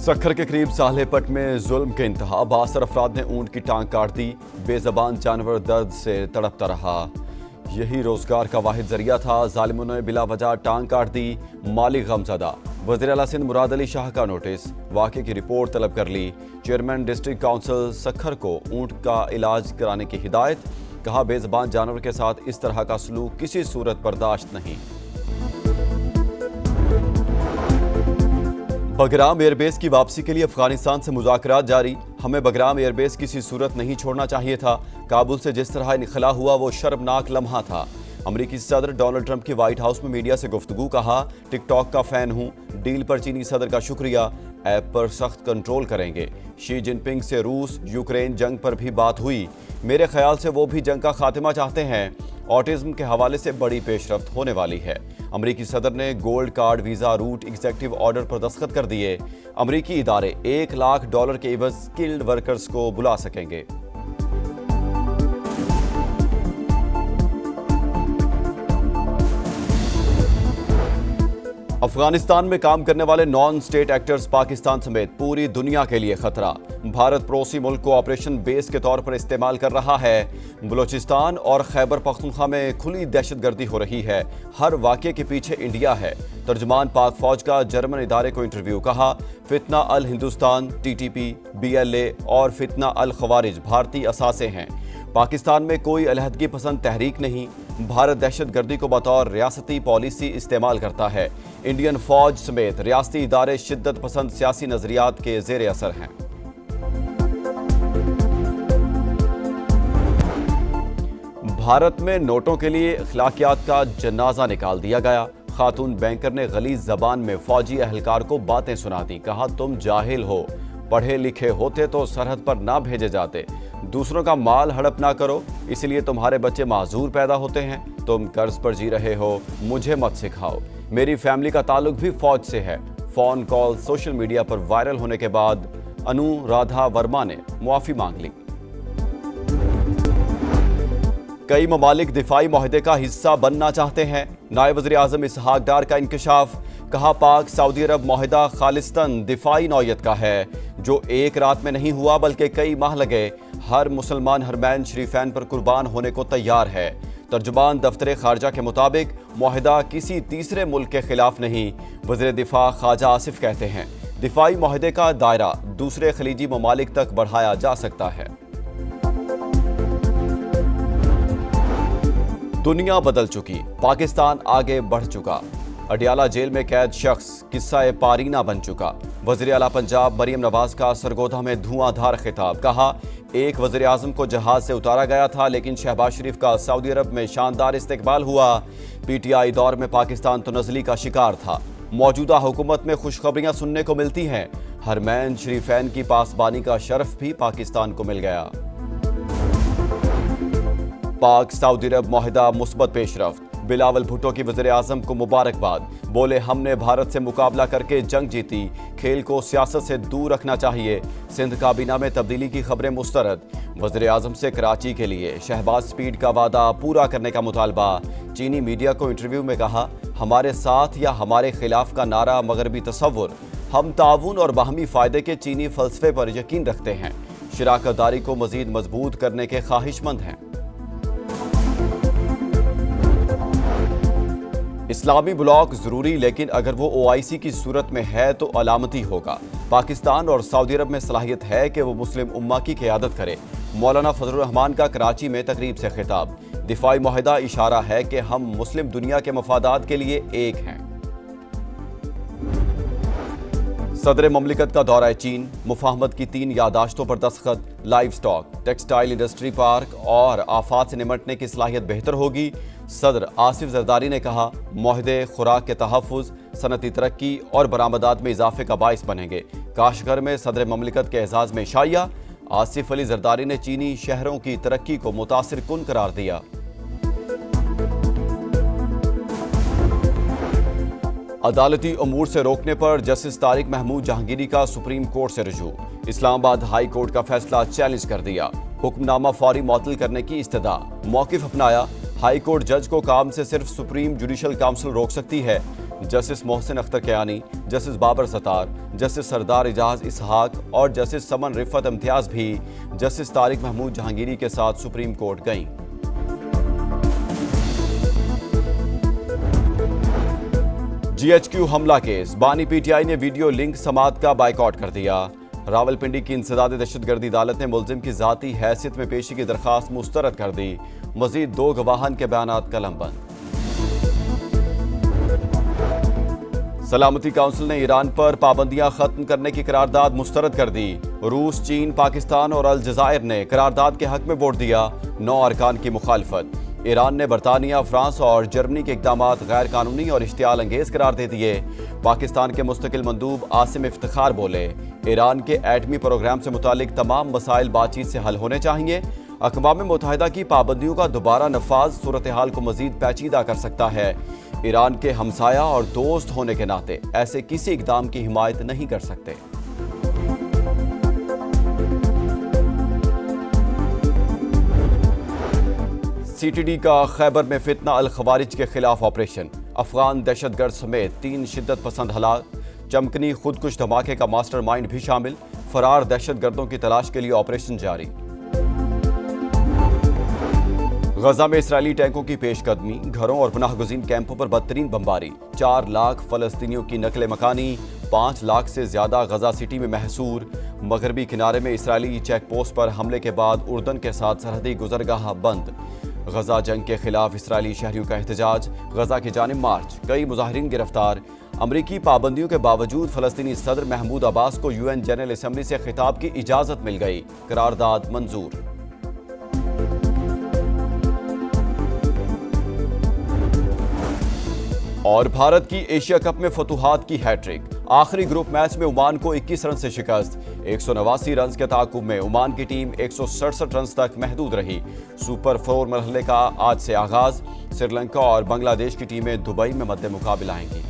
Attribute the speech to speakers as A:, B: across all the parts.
A: सखर के करीब सालेपट में जुल्म के इंतहा, 72 अफराद ने ऊंट की टांग काट दी। बेज़बान जानवर दर्द से तड़पता रहा। यही रोजगार का वाहिद जरिया था। जालिमों ने बिला वजह टांग काट दी। मालिक गमज़दा। वज़ीर आला सिंध मुराद अली शाह का नोटिस, वाक़े की रिपोर्ट तलब कर ली। चेयरमैन डिस्ट्रिक्ट काउंसिल सखर को ऊंट का इलाज कराने की हिदायत। कहा, बेज़बान जानवर के साथ इस तरह का सलूक किसी सूरत बर्दाश्त नहीं। बगराम एयरबेस की वापसी के लिए अफगानिस्तान से मुज़ाकरात जारी। हमें बगराम एयरबेस किसी सूरत नहीं छोड़ना चाहिए था। काबुल से जिस तरह इनखला हुआ वो शर्मनाक लम्हा था। अमरीकी सदर डोनाल्ड ट्रंप की व्हाइट हाउस में मीडिया से गुफ्तगू। कहा, टिकटॉक का फैन हूँ, डील पर चीनी सदर का शुक्रिया, ऐप पर सख्त कंट्रोल करेंगे। शी जिनपिंग से रूस यूक्रेन जंग पर भी बात हुई। मेरे ख्याल से वो भी जंग का खात्मा चाहते हैं। ऑटिज्म के हवाले से बड़ी पेशरफ्त होने वाली है। अमरीकी सदर ने gold card visa route executive order पर दस्तखत कर दिए। अमरीकी इदारे $1 लाख के एवज स्किल्ड वर्कर्स को बुला सकेंगे। अफगानिस्तान में काम करने वाले नॉन स्टेट एक्टर्स पाकिस्तान समेत पूरी दुनिया के लिए खतरा। भारत पड़ोसी मुल्क को ऑपरेशन बेस के तौर पर इस्तेमाल कर रहा है। बलूचिस्तान और खैबर पख्तूनख्वा में खुली दहशतगर्दी हो रही है। हर वाक़े के पीछे इंडिया है। तर्जुमान पाक फौज का जर्मन इदारे को इंटरव्यू। कहा, फितना अल हिंदुस्तान, TTP, BLA और फितना अल खवारिज भारतीय असासे हैं। पाकिस्तान में कोई अलहदगी पसंद तहरीक नहीं। भारत दहशतगर्दी को बतौर रियासती पॉलिसी इस्तेमाल करता है। इंडियन फौज समेत रियासती इदारे शिद्दत पसंद सियासी नजरियात के ज़ेर असर हैं। भारत में नोटों के लिए अखलाकियात का जनाजा निकाल दिया गया। खातून बैंकर ने गलीज़ ज़बान में फौजी अहलकार को बातें सुना दी। कहा, तुम जाहिल हो, पढ़े लिखे होते तो सरहद पर ना भेजे जाते। दूसरों का माल हड़प ना करो, इसलिए तुम्हारे बच्चे माजूर पैदा होते हैं। तुम कर्ज पर जी रहे हो, मुझे मत सिखाओ। मेरी फैमिली का ताल्लुक भी फौज से है। फोन कॉल सोशल मीडिया पर वायरल होने के बाद अनुराधा वर्मा ने मुआफ़ी मांग ली। कई ममालिक दिफाई मुआहदे का हिस्सा बनना चाहते हैं। नायब वज़ीर आज़म इसहाक डार का इंकशाफ। कहा, पाक सऊदी अरब मुआहदा खालिस्तन दिफाई नौयत का है, जो एक रात में नहीं हुआ बल्कि कई माह लगे। हर मुसलमान हरमैन शरीफैन पर कुर्बान होने को तैयार है। तर्जुमान दफ्तर खारजा के मुताबिक मुआहदा किसी तीसरे मुल्क के खिलाफ नहीं। वज़ीर दिफा ख्वाजा आसिफ कहते हैं, दिफाई मुआहदे का दायरा दूसरे खलीजी ममालिक तक बढ़ाया जा सकता है। दुनिया बदल चुकी, पाकिस्तान आगे बढ़ चुका। अडियाला जेल में कैद शख्स किस्सा पारीना बन चुका। वज़ीर आला पंजाब मरियम नवाज का सरगोधा में धुआंधार खिताब। कहा, एक वज़ीर आज़म को जहाज से उतारा गया था, लेकिन शहबाज शरीफ का सऊदी अरब में शानदार इस्तकबाल हुआ। PTI दौर में पाकिस्तान तो नज़ली का शिकार था। मौजूदा हुकूमत में खुशखबरियां सुनने को मिलती हैं। हरमैन शरीफैन की पासबानी का शरफ भी पाकिस्तान को मिल गया। पाक सऊदी अरब मुआहदा मुस्बत पेशरफ्त। बिलावल भुट्टो की वज़ीर आज़म को मुबारकबाद। बोले, हमने भारत से मुकाबला करके जंग जीती। खेल को सियासत से दूर रखना चाहिए। सिंध काबीना में तब्दीली की खबरें मुस्तरद। वज़ीर आज़म से कराची के लिए शहबाज स्पीड का वादा पूरा करने का मुतालबा। चीनी मीडिया को इंटरव्यू में कहा, हमारे साथ या हमारे खिलाफ का नारा मगरबी तसव्वुर। हम ताउन और बाहमी फ़ायदे के चीनी फ़लसफ़े पर यकीन रखते हैं। शराकतदारी को मज़ीद मजबूत करने के ख्वाहिशमंद हैं। इस्लामी ब्लॉक ज़रूरी, लेकिन अगर वो OIC की सूरत में है तो अलामती होगा। पाकिस्तान और सऊदी अरब में सलाहियत है कि वो मुस्लिम उम्मा की क़यादत करे। मौलाना फजलुर रहमान का कराची में तकरीब से खिताब। दिफाई मुआहदा इशारा है कि हम मुस्लिम दुनिया के मफादात के लिए एक हैं। सदर ममलिकत का दौरा चीन। मुफाहमत की 3 यादाश्तों पर दस्तखत। Live stock, textile industry park और आफात से निमटने की सलाहियत बेहतर होगी। सदर आसिफ जरदारी ने कहा, मुआहदे खुराक के तहफ़्फ़ुज़, सनती तरक्की और बरामदात में इजाफे का बाइस बनेंगे। काशगर में सदर ममलिकत के एजाज़ में शाइया। आसिफ अली जरदारी ने चीनी शहरों की तरक्की को मुतासिर कुन करार दिया। अदालती अमूर से रोकने पर जस्टिस तारिक महमूद जहांगीरी का सुप्रीम कोर्ट से रुजू। इस्लामाबाद हाई कोर्ट का फैसला चैलेंज कर दिया। हुक्मनामा फौरी मुअत्तल करने की इस्तदा। मौक़िफ़ अपनाया। हाई कोर्ट जज को काम से सिर्फ सुप्रीम जुडिशल काउंसिल रोक सकती है। Justice Mohsin Akhtar Kayani, justice Babar Sattar, justice Sardar Ijaz Ishaq और जस्टिस समन रिफत इम्तियाज भी जस्टिस तारिक महमूद जहांगीरी के साथ सुप्रीम कोर्ट गईं। GHQ हमला केस, बानी PTI ने वीडियो लिंक समात का बाइकआउट कर दिया। रावलपिंडी की इंसदाद दहशतगर्दी अदालत ने मुलजिम की जाती हैसियत में पेशी की दरख्वास्त मुस्तरद कर दी। मजीद 2 गवाहान के बयानात कलमबंद। सलामती काउंसिल ने ईरान पर पाबंदियां खत्म करने की करारदाद मुस्तरद कर दी। रूस, चीन, पाकिस्तान और अलजजायर ने करारदाद के हक में वोट दिया। 9 अरकान की मुखालफत। ईरान ने बरतानिया, फ्रांस और जर्मनी के इक़दामात गैर कानूनी और इश्तियाल अंगेज करार दे दिए। पाकिस्तान के मुस्तकिल मंदूब आसिम इफ्तिखार बोले, ईरान के एटमी प्रोग्राम से मुतालिक तमाम मसाइल बातचीत से हल होने चाहिए। अक़वाम मुत्तहिदा की पाबंदियों का दोबारा नफाज सूरत हाल को मजीद पेचीदा कर सकता है। ईरान के हमसाया और दोस्त होने के नाते ऐसे किसी इक़दाम की हिमायत नहीं कर सकते। CTD का खैबर में फितना अल खवारिज के खिलाफ ऑपरेशन, अफगान दहशतगर्द समेत 3 शिद्दत पसंद हलाक। चमकनी खुदकुश धमाके का मास्टरमाइंड भी शामिल। फरार दहशतगर्दों की तलाश के लिए ऑपरेशन जारी। गजा में इसराइली टैंकों की पेशकदमी, घरों और पनाहगुज़ीन कैंपों पर बदतरीन बमबारी। 4 लाख फलस्तीनियों की नकल मकानी, 5 लाख से ज्यादा गजा सिटी में महसूर। मगरबी किनारे में इसराइली चेक पोस्ट पर हमले के बाद उर्दन के साथ सरहदी गुजरगाह बंद। गजा जंग के खिलाफ इसराइली शहरियों का एहतजाज, गजा की जानिब मार्च, कई मुजाहिरीन गिरफ्तार। अमरीकी पाबंदियों के बावजूद फलस्तीनी सदर महमूद अब्बास को UN जनरल असम्बली से खिताब की इजाजत मिल गई। करारदाद मंजूर। और भारत की एशिया कप में फतुहात की हैट्रिक। आखिरी ग्रुप मैच में ओमान को 21 रन से शिकस्त। 189 रन के ताकुब में ओमान की टीम 167 रन तक महदूद रही। सुपर 4 मरहले का आज से आगाज। श्रीलंका और बांग्लादेश की टीमें दुबई में मद्दे मुकाबला आएंगी।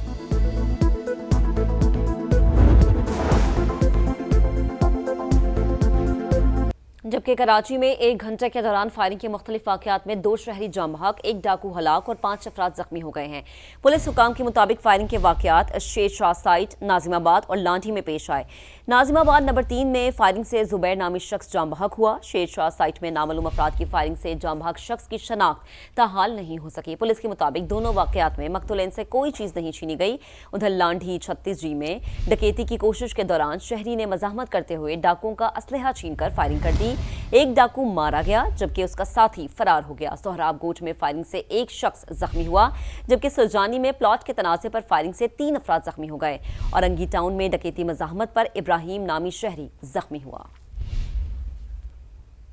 B: जबकि कराची में 1 घंटे के दौरान फायरिंग के मुख्तलिफ वाक़यात में 2 शहरी जाम बहक, 1 डाकू हलाक और 5 अफराद जख्मी हो गए हैं। पुलिस हुकाम के मुताबिक फायरिंग के वाक़यात शेर शाह साइट, नाजिमाबाद और लांठी में पेश आए। नाजिमाबाद नंबर 3 में फायरिंग से जुबैर नामी शख्स जाम बहक हुआ। शेर शाह साइट में नामालूम अफराद की फायरिंग से जाम बहक शख्स की शनाख्त ताहाल नहीं हो सकी। पुलिस के मुताबिक दोनों वाक़यात में मकतूलैन से कोई चीज़ नहीं छीनी गई। उधर लांठी 36G में डकैती की कोशिश के दौरान शहरी ने मज़ाहमत करते हुए डाकुओं का असलहा छीन कर फायरिंग कर दी। 1 डाकू मारा गया जबकि उसका साथी फरार हो गया। सोहराब गोट में फायरिंग से 1 शख्स जख्मी हुआ जबकि सुरजानी में प्लॉट के तनाज़े पर फायरिंग से 3 अफराद जख्मी हो गए। औरंगी टाउन में डकैती मज़ाहमत पर इब्राहिम नामी शहरी जख्मी हुआ।